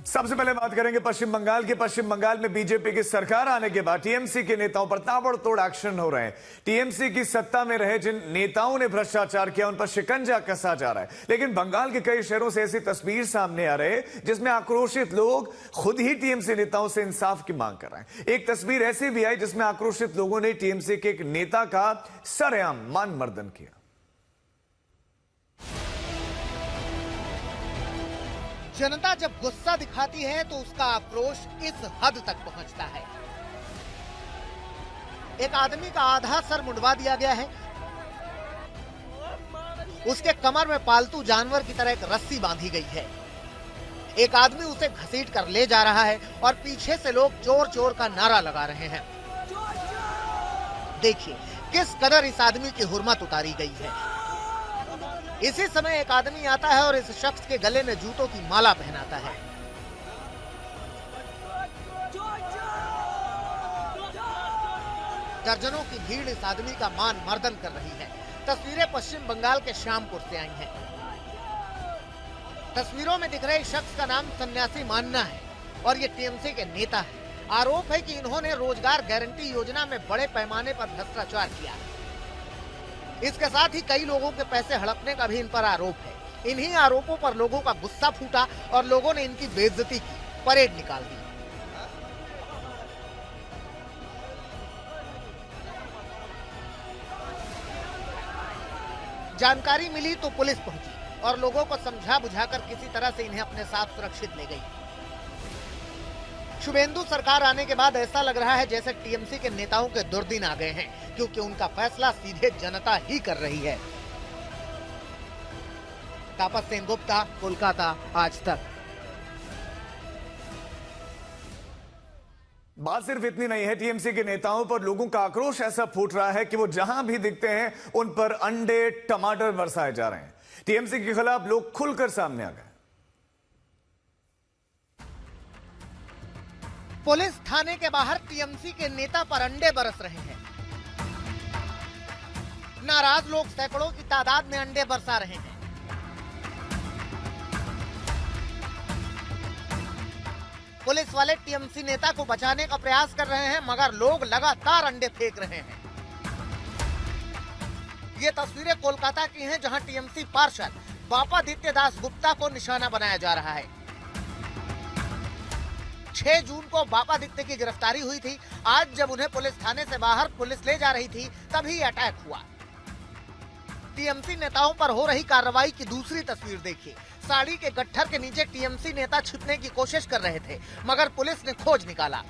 सबसे पहले बात करेंगे पश्चिम बंगाल की। पश्चिम बंगाल में बीजेपी की सरकार आने के बाद टीएमसी के नेताओं पर ताबड़तोड़ एक्शन हो रहे हैं। टीएमसी की सत्ता में रहे जिन नेताओं ने भ्रष्टाचार किया उन पर शिकंजा कसा जा रहा है। लेकिन बंगाल के कई शहरों से ऐसी तस्वीर सामने आ रही है जिसमें आक्रोशित लोग खुद ही टीएमसी नेताओं से इंसाफ की मांग कर रहे हैं। एक तस्वीर ऐसी भी आई जिसमें आक्रोशित लोगों ने टीएमसी के एक नेता का सरेआम मानमर्दन किया। जनता जब गुस्सा दिखाती है तो उसका आक्रोश इस हद तक पहुंचता है। एक आदमी का आधा सर मुंडवा दिया गया है, उसके कमर में पालतू जानवर की तरह एक रस्सी बांधी गई है। एक आदमी उसे घसीट कर ले जा रहा है और पीछे से लोग चोर चोर का नारा लगा रहे हैं। देखिए किस कदर इस आदमी की हुर्मत उतारी गई है। इसी समय एक आदमी आता है और इस शख्स के गले में जूतों की माला पहनाता है। दर्जनों की भीड़ इस आदमी का मान मर्दन कर रही है। तस्वीरें पश्चिम बंगाल के श्यामपुर से आई हैं। तस्वीरों में दिख रहे शख्स का नाम सन्यासी मानना है और ये टीएमसी के नेता है। आरोप है कि इन्होंने रोजगार गारंटी योजना में बड़े पैमाने पर भ्रष्टाचार किया। इसके साथ ही कई लोगों के पैसे हड़पने का भी इन पर आरोप है। इन्हीं आरोपों पर लोगों का गुस्सा फूटा और लोगों ने इनकी बेइज्जती की, परेड निकाल दी। जानकारी मिली तो पुलिस पहुंची और लोगों को समझा बुझाकर किसी तरह से इन्हें अपने साथ सुरक्षित ले गई। शुभेंदु सरकार आने के बाद ऐसा लग रहा है जैसे टीएमसी के नेताओं के दुर्दिन आ गए हैं, क्योंकि उनका फैसला सीधे जनता ही कर रही है। तापस सेनगुप्ता, कोलकाता, आज तक। बात सिर्फ इतनी नहीं है, टीएमसी के नेताओं पर लोगों का आक्रोश ऐसा फूट रहा है कि वो जहां भी दिखते हैं उन पर अंडे टमाटर बरसाए जा रहे हैं। टीएमसी के खिलाफ लोग खुलकर सामने आ गए। पुलिस थाने के बाहर टीएमसी के नेता पर अंडे बरस रहे हैं। नाराज लोग सैकड़ों की तादाद में अंडे बरसा रहे हैं। पुलिस वाले टीएमसी नेता को बचाने का प्रयास कर रहे हैं, मगर लोग लगातार अंडे फेंक रहे हैं। ये तस्वीरें कोलकाता की हैं, जहां टीएमसी पार्षद बापादित्य दास गुप्ता को निशाना बनाया जा रहा है। 6 जून को बापादित्य की गिरफ्तारी हुई थी। आज जब उन्हें पुलिस थाने से बाहर पुलिस ले जा रही थी तभी अटैक हुआ। टीएमसी नेताओं पर हो रही कार्रवाई की दूसरी तस्वीर देखिए। साड़ी के गट्ठर के नीचे टीएमसी नेता छिपने की कोशिश कर रहे थे, मगर पुलिस ने खोज निकाला।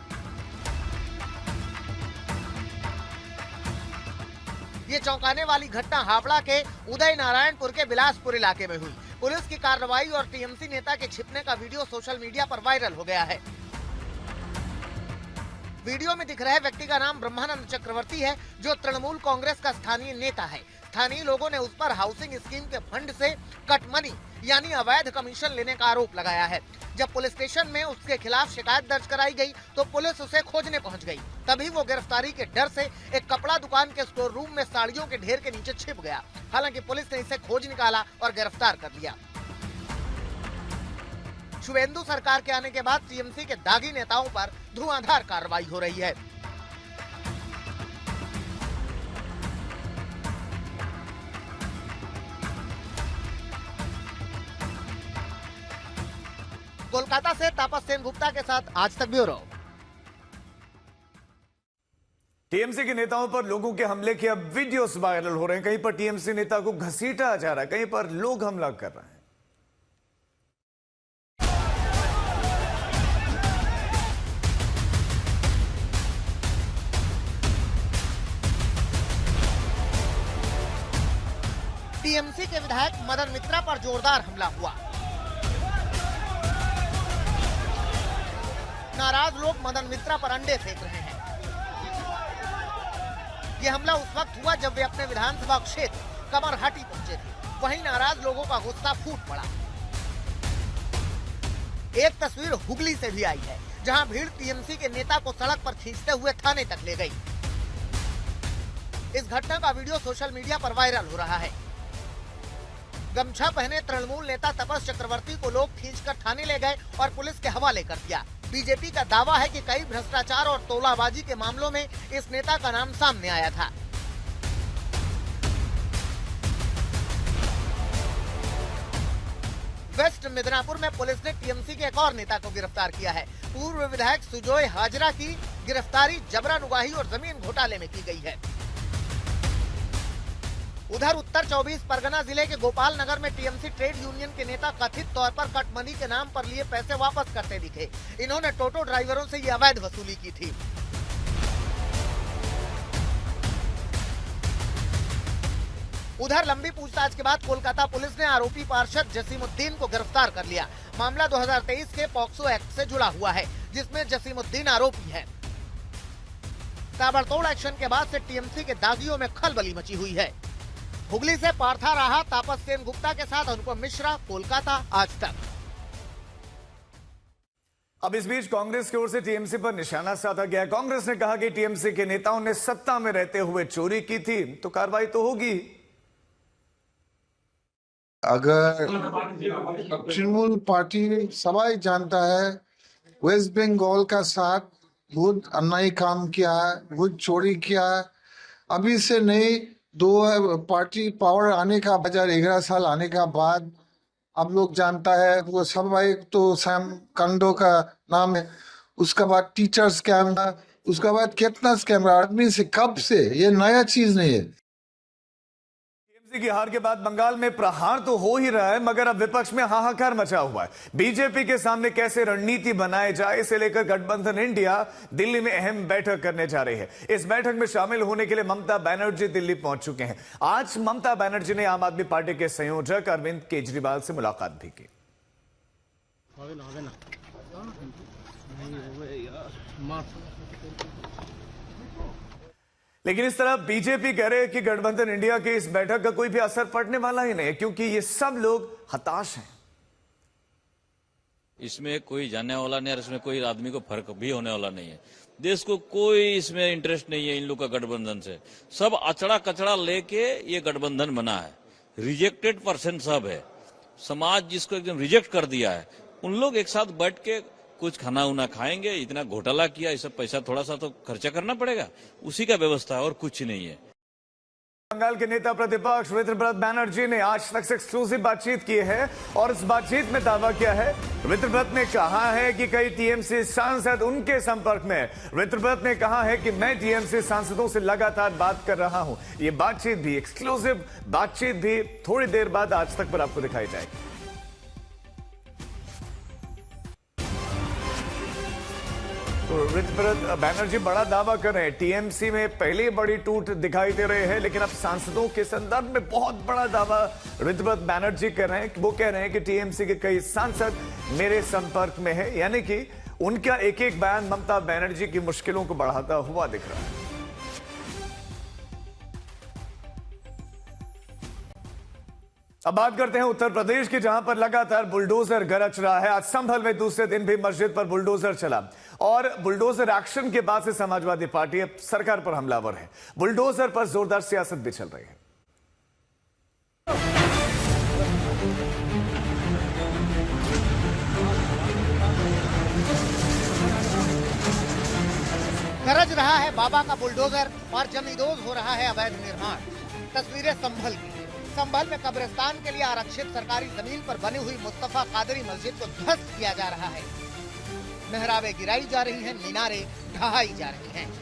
ये चौंकाने वाली घटना हावड़ा के उदय नारायणपुर के बिलासपुर इलाके में हुई। पुलिस की कार्रवाई और टीएमसी नेता के छिपने का वीडियो सोशल मीडिया पर वायरल हो गया है। वीडियो में दिख रहे व्यक्ति का नाम ब्रह्मानंद चक्रवर्ती है, जो तृणमूल कांग्रेस का स्थानीय नेता है। स्थानीय लोगों ने उस पर हाउसिंग स्कीम के फंड से कट मनी यानी अवैध कमीशन लेने का आरोप लगाया है। जब पुलिस स्टेशन में उसके खिलाफ शिकायत दर्ज कराई गई तो पुलिस उसे खोजने पहुंच गई। तभी वो गिरफ्तारी के डर से एक कपड़ा दुकान के स्टोर रूम में साड़ियों के ढेर के नीचे छिप गया। हालांकि पुलिस ने इसे खोज निकाला और गिरफ्तार कर लिया। शुभेंदु सरकार के आने के बाद टीएमसी के दागी नेताओं पर धुआंधार कार्रवाई हो रही है। कोलकाता से तापस सेनगुप्ता के साथ आज तक ब्यूरो। टीएमसी के नेताओं पर लोगों के हमले के अब वीडियोस वायरल हो रहे हैं। कहीं पर टीएमसी नेता को घसीटा जा रहा है, कहीं पर लोग हमला कर रहे हैं। टीएमसी के विधायक मदन मित्रा पर जोरदार हमला हुआ। नाराज लोग मदन मित्रा पर अंडे फेंक रहे हैं। यह हमला उस वक्त हुआ जब वे अपने विधानसभा क्षेत्र कमरहाटी पहुंचे थे। वहीं नाराज लोगों का गुस्सा फूट पड़ा। एक तस्वीर हुगली से भी आई है, जहां भीड़ टीएमसी के नेता को सड़क पर खींचते हुए थाने तक ले गई। इस घटना का वीडियो सोशल मीडिया पर वायरल हो रहा है। गमछा पहने तृणमूल नेता तपस चक्रवर्ती को लोग खींचकर थाने ले गए और पुलिस के हवाले कर दिया। बीजेपी का दावा है कि कई भ्रष्टाचार और तोलाबाजी के मामलों में इस नेता का नाम सामने आया था। वेस्ट मिदनापुर में पुलिस ने टीएमसी के एक और नेता को गिरफ्तार किया है। पूर्व विधायक सुजोय हाजरा की गिरफ्तारी जबरन उगाही और जमीन घोटाले में की गई है। उधर उत्तर 24 परगना जिले के गोपाल नगर में टीएमसी ट्रेड यूनियन के नेता कथित तौर पर कट मनी के नाम पर लिए पैसे वापस करते दिखे। इन्होंने टोटो ड्राइवरों से ये अवैध वसूली की थी। उधर लंबी पूछताछ के बाद कोलकाता पुलिस ने आरोपी पार्षद जसीमुद्दीन को गिरफ्तार कर लिया। मामला 2023 के पॉक्सो एक्ट से जुड़ा हुआ है, जिसमें जसीमुद्दीन आरोपी है। ताबड़तोड़ एक्शन के बाद से टीएमसी के दागियों में खलबली मची हुई है। हुगली से पार्था राहा, तापस सेन गुप्ता के साथ अनुपम मिश्रा, कोलकाता, आज तक। अब इस बीच कांग्रेस की ओर से टीएमसी पर निशाना साधा गया। कांग्रेस ने कहा कि टीएमसी के नेताओं ने सत्ता में रहते हुए चोरी की थी तो कार्रवाई तो होगी। अगर तृणमूल पार्टी सबाई जानता है वेस्ट बंगाल का साथ बहुत अन्यायी काम किया है, बहुत चोरी किया है। अभी से नहीं, दो पार्टी पावर आने का 2011 साल आने का बाद आप लोग जानता है वो सब। एक तो सैम कंडो का नाम है, उसका बाद टीचर स्कैम था, उसका बाद कितना स्कैम आदमी से कब से, ये नया चीज नहीं है। टीएमसी की हार के बाद बंगाल में प्रहार तो हो ही रहा है, मगर अब विपक्ष में हाहाकार मचा हुआ है। बीजेपी के सामने कैसे रणनीति बनाए जाए, इसे लेकर गठबंधन इंडिया दिल्ली में अहम बैठक करने जा रही है। इस बैठक में शामिल होने के लिए ममता बनर्जी दिल्ली पहुंच चुके हैं। आज ममता बनर्जी ने आम आदमी पार्टी के संयोजक अरविंद केजरीवाल से मुलाकात भी की। लेकिन इस तरह बीजेपी कह रहे हैं कि गठबंधन इंडिया की इस बैठक का कोई भी असर पड़ने वाला ही नहीं है, क्योंकि ये सब लोग हताश हैं। इसमें कोई जानने वाला नहीं है, इसमें कोई आदमी को फर्क भी होने वाला नहीं है। देश को कोई इसमें इंटरेस्ट नहीं है इन लोग का गठबंधन से। सब अचड़ा कचड़ा लेके ये गठबंधन बना है। रिजेक्टेड पर्सन सब है, समाज जिसको एकदम रिजेक्ट कर दिया है। उन लोग एक साथ बैठ के कुछ खाना उना खाएंगे। इतना घोटाला किया, ये सब पैसा थोड़ा सा तो खर्चा करना पड़ेगा, उसी का व्यवस्था है और कुछ नहीं है। बंगाल के नेता प्रतिपक्ष वित्रब्रत बैनर्जी ने आज तक से एक्सक्लूसिव बातचीत की है और इस बातचीत में दावा किया है। वित्रब्रत ने कहा है कि कई टीएमसी सांसद उनके संपर्क में है। वित्रब्रत ने कहा है कि मैं टीएमसी सांसदों से लगातार बात कर रहा हूं। ये बातचीत भी, एक्सक्लूसिव बातचीत भी थोड़ी देर बाद आज तक पर आपको दिखाई जाएगी। तो वित्रब्रत बैनर्जी बड़ा दावा कर रहे हैं। टीएमसी में पहले बड़ी टूट दिखाई दे रहे हैं, लेकिन अब सांसदों के संदर्भ में बहुत बड़ा दावा वित्रब्रत बैनर्जी कर रहे हैं। वो कह रहे हैं कि टीएमसी के कई सांसद मेरे संपर्क में है, यानी कि उनका एक एक बयान ममता बनर्जी की मुश्किलों को बढ़ाता हुआ दिख रहा है। अब बात करते हैं उत्तर प्रदेश की, जहां पर लगातार बुलडोजर गरज रहा है। आज संभल में दूसरे दिन भी मस्जिद पर बुलडोजर चला और बुलडोजर एक्शन के बाद से समाजवादी पार्टी अब सरकार पर हमलावर है। बुलडोजर पर जोरदार सियासत भी चल रही है। गरज रहा है बाबा का बुलडोजर और जमींदोज हो रहा है अवैध निर्माण। तस्वीरें संभल की। संभल में कब्रिस्तान के लिए आरक्षित सरकारी जमीन पर बनी हुई मुस्तफा कादरी मस्जिद को ध्वस्त किया जा रहा है। मेहराबें गिराई जा रही हैं, मीनारें ढहाई जा रही हैं।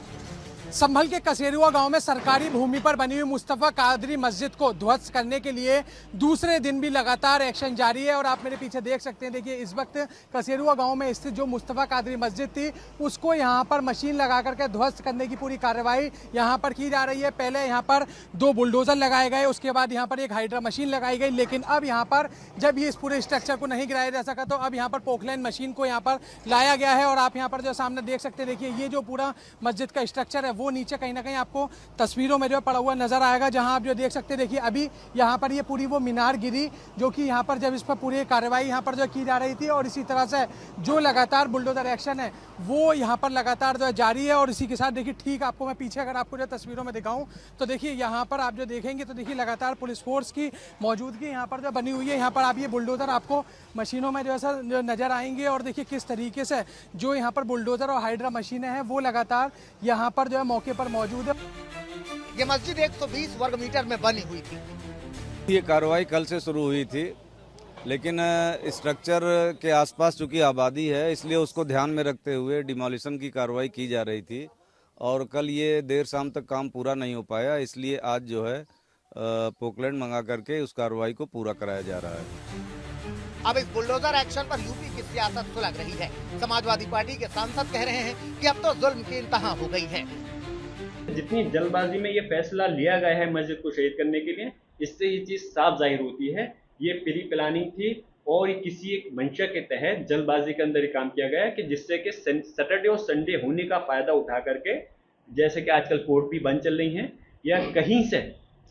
संभल के कसेरुआ गांव में सरकारी भूमि पर बनी हुई मुस्तफा कादरी मस्जिद को ध्वस्त करने के लिए दूसरे दिन भी लगातार एक्शन जारी है और आप मेरे पीछे देख सकते हैं। देखिए, इस वक्त कसेरुआ गांव में स्थित जो मुस्तफा कादरी मस्जिद थी उसको यहां पर मशीन लगा करके ध्वस्त करने की पूरी कार्रवाई यहां पर की जा रही है। पहले यहां पर 2 बुलडोजर लगाए गए, उसके बाद यहां पर एक हाइड्रा मशीन लगाई गई, लेकिन अब यहां पर जब ये इस पूरे स्ट्रक्चर को नहीं गिराया जा सका तो अब यहां पर पोकलैन मशीन को यहां पर लाया गया है। और आप यहां पर जो सामने देख सकते हैं, देखिए ये जो पूरा मस्जिद का स्ट्रक्चर है वो नीचे कहीं ना कहीं आपको तस्वीरों में जो पड़ा हुआ नजर आएगा, जहां आप जो देख सकते हैं। देखिए अभी यहाँ पर ये पूरी वो मीनार गिरी जो कि यहाँ पर जब इस पर पूरी कार्रवाई यहाँ पर जो की जा रही थी, और इसी तरह से जो लगातार बुलडोजर एक्शन है वो यहाँ पर लगातार जो है जारी है। और इसी के साथ देखिए ठीक आपको मैं पीछे अगर आपको जो तस्वीरों में दिखाऊं तो देखिए यहाँ पर आप जो देखेंगे तो देखिए लगातार पुलिस फोर्स की मौजूदगी यहाँ पर जो बनी हुई है। यहाँ पर आप ये बुलडोजर आपको मशीनों में जो है नजर आएंगे, और देखिए किस तरीके से जो यहाँ पर बुलडोजर और हाइड्रा मशीनें हैं वो लगातार यहाँ पर जो है मौके पर मौजूद है। ये मस्जिद 120 वर्ग मीटर में बनी हुई थी। ये कार्रवाई कल से शुरू हुई थी, लेकिन स्ट्रक्चर के आसपास चूंकि आबादी है इसलिए उसको ध्यान में रखते हुए डिमोलिशन की कार्रवाई की जा रही थी, और कल ये देर शाम तक काम पूरा नहीं हो पाया, इसलिए आज जो है पोकलैंड मंगा करके उस कार्रवाई को पूरा कराया जा रहा है। अब इस बुलडोजर एक्शन पर यूपी की सियासत सुलग रही है। समाजवादी पार्टी के सांसद कह रहे हैं कि अब तो जुल्म की इंतहा हो गई है। जितनी जल्दबाजी में ये फैसला लिया गया है मस्जिद को शहीद करने के लिए, इससे ये चीज साफ जाहिर होती है ये प्री प्लानिंग थी और ये किसी एक मंशा के तहत जल्दबाजी के अंदर काम किया गया है कि जिससे कि सैटरडे और संडे होने का फायदा उठा करके, जैसे कि आजकल कोर्ट भी बंद चल रही हैं या कहीं से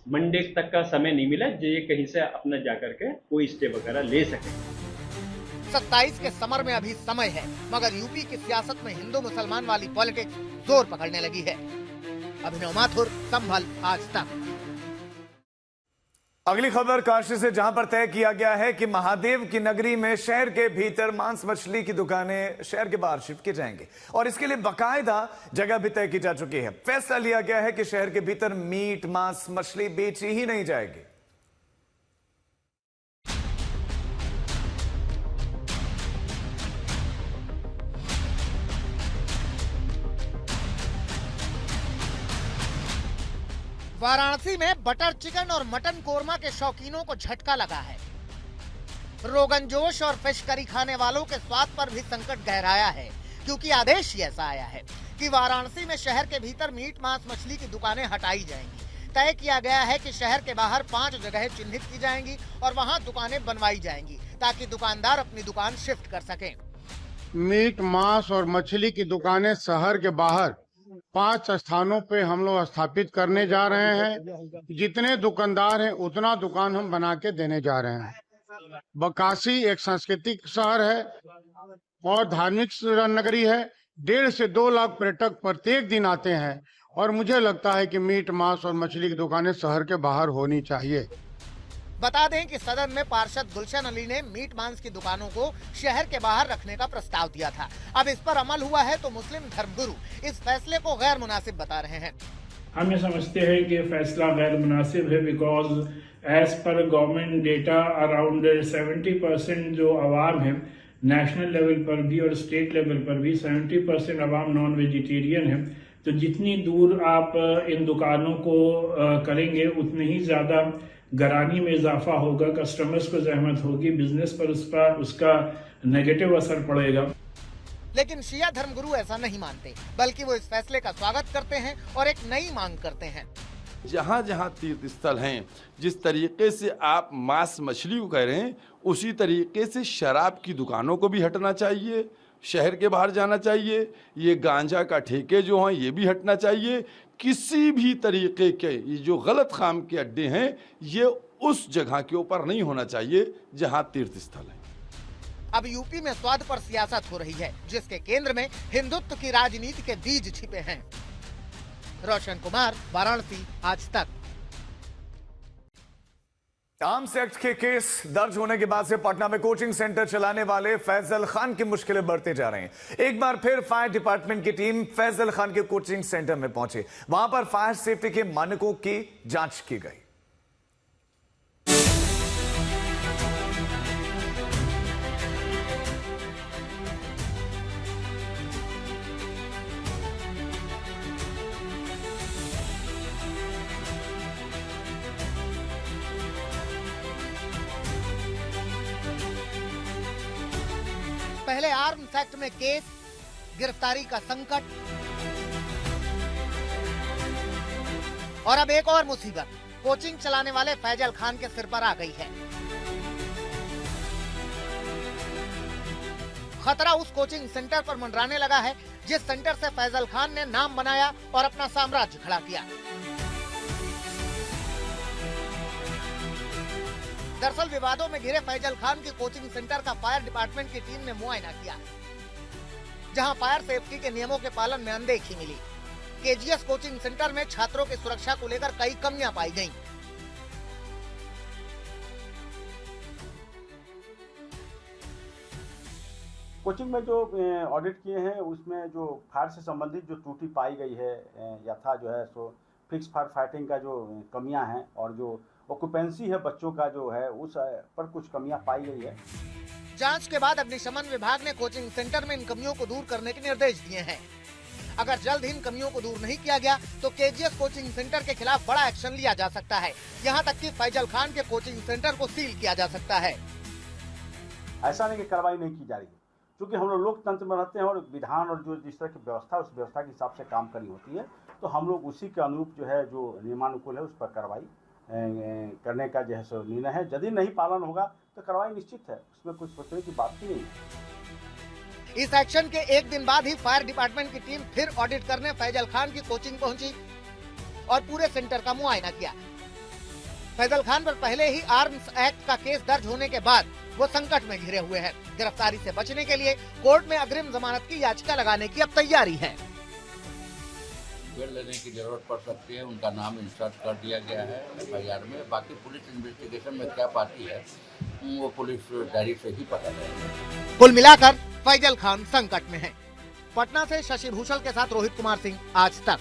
मंडे तक का समय नहीं मिला जो ये कहीं से अपना जाकर के कोई स्टे वगैरह ले सके। 27 के समर में अभी समय है, मगर यूपी की सियासत में हिंदू मुसलमान वाली पॉलिटिक्स जोर पकड़ने लगी है। अभिनव माथुर, संभल, आज तक। अगली खबर काशी से, जहां पर तय किया गया है कि महादेव की नगरी में शहर के भीतर मांस मछली की दुकानें शहर के बाहर शिफ्ट की जाएंगी, और इसके लिए बाकायदा जगह भी तय की जा चुकी है। फैसला लिया गया है कि शहर के भीतर मीट मांस मछली बेची ही नहीं जाएगी। वाराणसी में बटर चिकन और मटन कोरमा के शौकीनों को झटका लगा है। रोगन जोश और फिश करी खाने वालों के स्वाद पर भी संकट गहराया है, क्योंकि आदेश ही ऐसा आया है कि वाराणसी में शहर के भीतर मीट मांस मछली की दुकानें हटाई जाएंगी। तय किया गया है कि शहर के बाहर 5 जगहें चिन्हित की जाएंगी और वहां दुकानें बनवाई जाएंगी ताकि दुकानदार अपनी दुकान शिफ्ट कर सकें। मीट मांस और मछली की दुकानें शहर के बाहर 5 स्थानों पे हम लोग स्थापित करने जा रहे हैं। जितने दुकानदार हैं उतना दुकान हम बना के देने जा रहे हैं। बकासी एक सांस्कृतिक शहर है और धार्मिक नगरी है। 1.5 से 2 लाख पर्यटक प्रत्येक दिन आते हैं, और मुझे लगता है कि मीट मांस और मछली की दुकानें शहर के बाहर होनी चाहिए। बता दें कि सदन में पार्षद गुलशन अली ने मीट मांस की दुकानों को शहर के बाहर रखने का प्रस्ताव दिया था। अब इस पर अमल हुआ है तो मुस्लिम धर्मगुरु इस फैसले को गैर मुनासिब बता रहे हैं। हम ये समझते हैं कि फैसला गैर मुनासिब है, because as per government data around 70% जो आवाम है नेशनल लेवल पर भी और स्टेट लेवल पर भी 70% आवाम नॉन वेजिटेरियन है। तो जितनी दूर आप इन दुकानों को करेंगे उतनी ही ज्यादा गरानी में इजाफा होगा, कस्टमर्स को जहमत होगी, बिजनेस पर उसका नेगेटिव असर पड़ेगा। लेकिन शिया धर्मगुरु ऐसा नहीं मानते, बल्कि वो इस फैसले का स्वागत करते हैं और एक नई मांग करते हैं। जहाँ जहाँ तीर्थ स्थल हैं, जिस तरीके से आप मांस मछली को कह रहे हैं, उसी तरीके से शराब की दुकानों को भी हटना चाहिए, शहर के बाहर जाना चाहिए। ये गांजा का ठेके जो हैं ये भी हटना चाहिए। किसी भी तरीके के ये जो गलत काम के अड्डे हैं ये उस जगह के ऊपर नहीं होना चाहिए जहां तीर्थ स्थल है। अब यूपी में स्वाद पर सियासत हो रही है, जिसके केंद्र में हिंदुत्व की राजनीति के बीज छिपे हैं। रोशन कुमार, वाराणसी, आज तक। आर्म्स एक्ट के केस दर्ज होने के बाद से पटना में कोचिंग सेंटर चलाने वाले फैजल खान की मुश्किलें बढ़ती जा रही हैं। एक बार फिर फायर डिपार्टमेंट की टीम फैजल खान के कोचिंग सेंटर में पहुंची। वहां पर फायर सेफ्टी के मानकों की जांच की गई। पहले आर्म्स एक्ट में केस, गिरफ्तारी का संकट, और अब एक और मुसीबत कोचिंग चलाने वाले फैजल खान के सिर पर आ गई है। खतरा उस कोचिंग सेंटर पर मंडराने लगा है जिस सेंटर से फैजल खान ने नाम बनाया और अपना साम्राज्य खड़ा किया। दरअसल विवादों में घिरे फैजल खान के कोचिंग सेंटर का फायर डिपार्टमेंट की टीम ने मुआयना किया, जहां फायर सेफ्टी के नियमों के पालन में अनदेखी मिली। केजीएस कोचिंग सेंटर में छात्रों की सुरक्षा को लेकर कई कमियां पाई गईं। कोचिंग में जो ऑडिट किए हैं उसमें जो फायर से संबंधित जो त्रुटि पाई गई है यथा जो है सो फिक्स फायर फाइटिंग का जो कमियां हैं और जो ऑक्यूपेंसी है बच्चों का जो है उस पर कुछ कमियां पाई गई है। जांच के बाद अग्निशमन विभाग ने कोचिंग सेंटर में इन कमियों को दूर करने के निर्देश दिए हैं। अगर जल्द इन कमियों को दूर नहीं किया गया तो केजीएस कोचिंग सेंटर के खिलाफ बड़ा एक्शन लिया जा सकता है। यहां तक कि फैजल खान के कोचिंग सेंटर को सील किया जा सकता है। ऐसा नहीं कि कार्रवाई नहीं की जा रही है, क्योंकि हम लोग लोकतंत्र में रहते हैं और विधान और जो जिस तरह की व्यवस्था उस व्यवस्था के हिसाब से काम करनी होती है, तो हम लोग उसी के अनुरूप जो है जो नियमानुकूल है उस पर कार्रवाई करने का जो है सो निर्णय है। यदि नहीं पालन होगा तो कार्रवाई निश्चित है, उसमें कुछ सोचने की बात ही नहीं। इस एक्शन के एक दिन बाद ही फायर डिपार्टमेंट की टीम फिर ऑडिट करने फैजल खान की कोचिंग पहुंची और पूरे सेंटर का मुआयना किया। फैजल खान पर पहले ही आर्म्स एक्ट का केस दर्ज होने के बाद वो संकट में घिरे हुए हैं। गिरफ्तारी से बचने के लिए कोर्ट में अग्रिम जमानत की याचिका लगाने की अब तैयारी है। बेल लेने की जरूरत पड़ सकती है, उनका नाम इंसर्ट कर दिया गया है एफआईआर में। बाकी पुलिस इन्वेस्टिगेशन में क्या पाती है वो पुलिस डायरी से ही पता चलेगा। कुल मिलाकर फैजल खान संकट में है। पटना से शशि भूषण के साथ रोहित कुमार सिंह, आज तक।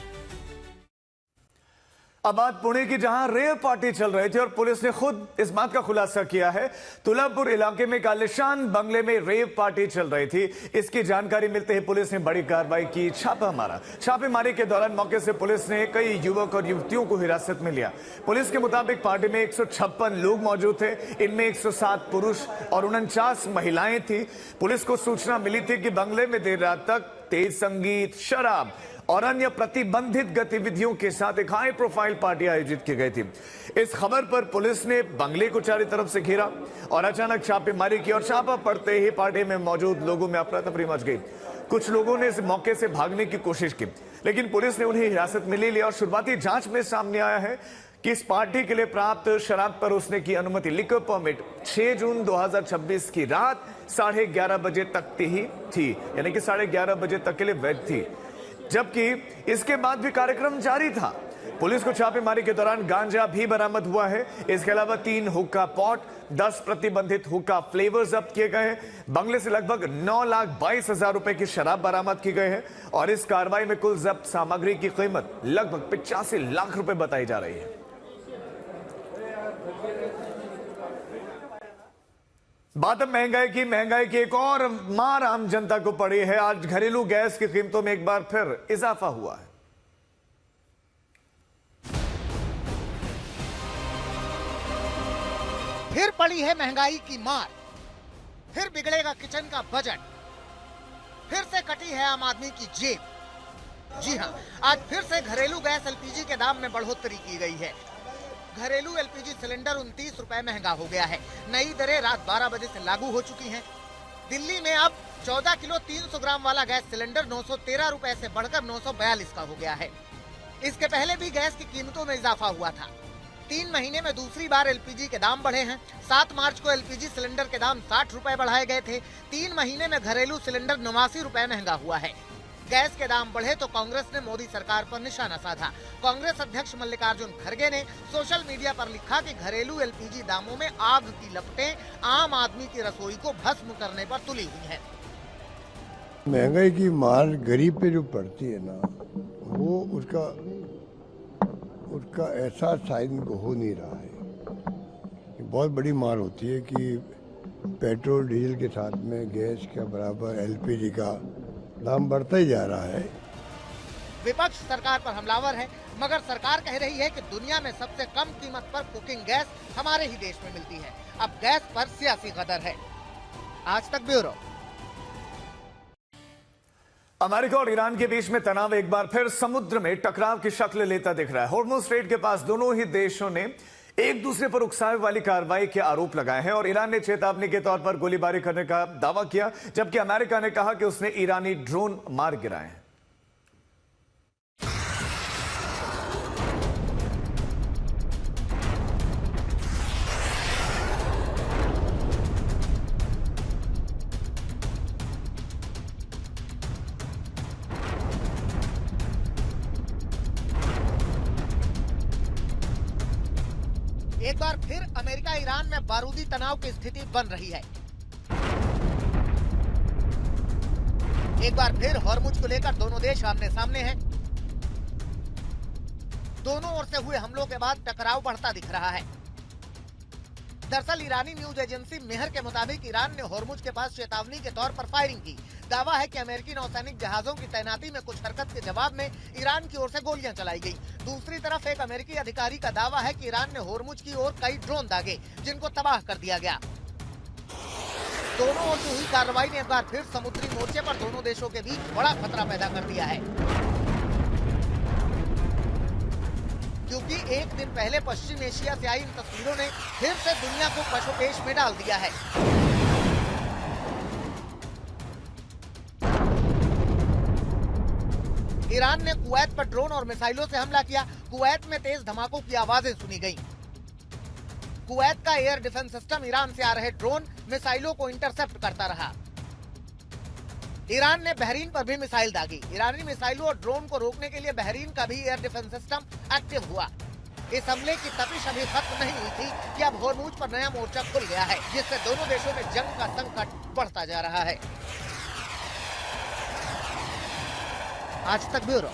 अब बात पुणे की, जहां रेव पार्टी चल रही थी और पुलिस ने खुद इस बात का खुलासा किया है। तुलापुर इलाके में कालिशान बंगले में रेव पार्टी चल रही थी। इसकी जानकारी मिलते ही पुलिस ने बड़ी कार्रवाई की, छापा मारा। छापेमारी के दौरान मौके से पुलिस ने कई युवक और युवतियों को हिरासत में लिया। पुलिस के मुताबिक पार्टी में 156 लोग मौजूद थे। इनमें 107 पुरुष और 49 महिलाएं थी। पुलिस को सूचना मिली थी कि बंगले में देर रात तक तेज संगीत, शराब और अन्य प्रतिबंधित गतिविधियों के साथ एक हाई प्रोफाइल पार्टी आयोजित की गई थी। इस खबर पर पुलिस ने बंगले को चारों तरफ से घेरा और अचानक छापेमारी की और छापा पड़ते ही पार्टी में मौजूद लोगों में अफरा तफरी मच गई। कुछ लोगों ने इस मौके से भागने की कोशिश की, लेकिन पुलिस ने उन्हें हिरासत में ले लिया और शुरुआती जांच में सामने आया है कि इस पार्टी के लिए प्राप्त शराब पर उसने की अनुमति, लिकर परमिट 6 जून 2026 की रात 11:30 बजे तक ही थी, यानी कि 11:30 बजे तक के लिए वैध थी, जबकि इसके बाद भी कार्यक्रम जारी था। पुलिस को छापेमारी के दौरान गांजा भी बरामद हुआ है। इसके अलावा 3 हुक्का पॉट, 10 प्रतिबंधित हुक्का फ्लेवर जब्त किए गए हैं। बंगले से लगभग 9,22,000 रुपए की शराब बरामद की गई है और इस कार्रवाई में कुल जब्त सामग्री की कीमत लगभग 85 लाख रुपए बताई जा रही है। बात अब महंगाई की एक और मार आम जनता को पड़ी है। आज घरेलू गैस की कीमतों में एक बार फिर इजाफा हुआ है। फिर पड़ी है महंगाई की मार, फिर बिगड़ेगा किचन का बजट, फिर से कटी है आम आदमी की जेब। जी हां, आज फिर से घरेलू गैस एलपीजी के दाम में बढ़ोतरी की गई है। घरेलू एलपीजी सिलेंडर 29 रुपए महंगा हो गया है। नई दरें रात 12 बजे से लागू हो चुकी हैं। दिल्ली में अब 14 किलो 300 ग्राम वाला गैस सिलेंडर 913 रुपए से बढ़कर 942 का हो गया है। इसके पहले भी गैस की कीमतों में इजाफा हुआ था। 3 महीने में दूसरी बार एलपीजी के दाम बढ़े हैं। 7 मार्च को एलपीजी सिलेंडर के दाम 60 रुपए बढ़ाए गए थे। 3 महीने में घरेलू सिलेंडर 89 रुपए महंगा हुआ है। गैस के दाम बढ़े तो कांग्रेस ने मोदी सरकार पर निशाना साधा। कांग्रेस अध्यक्ष मल्लिकार्जुन खड़गे ने सोशल मीडिया पर लिखा कि घरेलू एलपीजी दामों में आग की लपटें आम आदमी की रसोई को भस्म करने पर तुली हुई हैं। महंगाई की मार गरीब पे जो पड़ती है ना, वो उसका एहसास शायद इनको हो नहीं रहा है। बहुत बड़ी मार होती है कि पेट्रोल डीजल के साथ में गैस का बराबर एलपीजी का दाम बढ़ता ही जा रहा है। विपक्ष सरकार पर हमलावर है, मगर सरकार कह रही है कि दुनिया में सबसे कम कीमत पर कुकिंग गैस हमारे ही देश में मिलती है। अब गैस पर सियासी गदर है। आज तक ब्यूरो। अमेरिका और ईरान के बीच में तनाव एक बार फिर समुद्र में टकराव की शक्ल लेता दिख रहा है। हॉर्मुज़ स्ट्रेट के पास दोनों ही देशों ने एक दूसरे पर उकसावे वाली कार्रवाई के आरोप लगाए हैं और ईरान ने चेतावनी के तौर पर गोलीबारी करने का दावा किया, जबकि अमेरिका ने कहा कि उसने ईरानी ड्रोन मार गिराए हैं। एक बार फिर अमेरिका ईरान में बारूदी तनाव की स्थिति बन रही है। एक बार फिर हॉर्मुज को लेकर दोनों देश आमने सामने हैं। दोनों ओर से हुए हमलों के बाद टकराव बढ़ता दिख रहा है। दरअसल ईरानी न्यूज एजेंसी मेहर के मुताबिक ईरान ने हॉर्मुज के पास चेतावनी के तौर पर फायरिंग की। दावा है कि अमेरिकी नौसैनिक जहाजों की तैनाती में कुछ हरकत के जवाब में ईरान की ओर से गोलियां चलाई गई। दूसरी तरफ एक अमेरिकी अधिकारी का दावा है कि ईरान ने हॉर्मुज की ओर कई ड्रोन दागे, जिनको तबाह कर दिया गया। दोनों ओर से हुई कार्रवाई ने एक बार फिर समुद्री मोर्चे पर दोनों देशों के बीच बड़ा खतरा पैदा कर दिया है, क्योंकि एक दिन पहले पश्चिम एशिया से आई इन तस्वीरों ने फिर से दुनिया को कशोपेश में डाल दिया है। ईरान ने कुवैत पर ड्रोन और मिसाइलों से हमला किया। कुवैत में तेज धमाकों की आवाजें सुनी गईं। कुवैत का एयर डिफेंस सिस्टम ईरान से आ रहे ड्रोन मिसाइलों को इंटरसेप्ट करता रहा। ईरान ने बहरीन पर भी मिसाइल दागी। ईरानी मिसाइलों और ड्रोन को रोकने के लिए बहरीन का भी एयर डिफेंस सिस्टम एक्टिव हुआ। इस हमले की तपिश अभी खत्म नहीं हुई थी कि अब हॉर्मुज पर नया मोर्चा खुल गया है, जिससे दोनों देशों में जंग का संकट बढ़ता जा रहा है। आज तक ब्यूरो।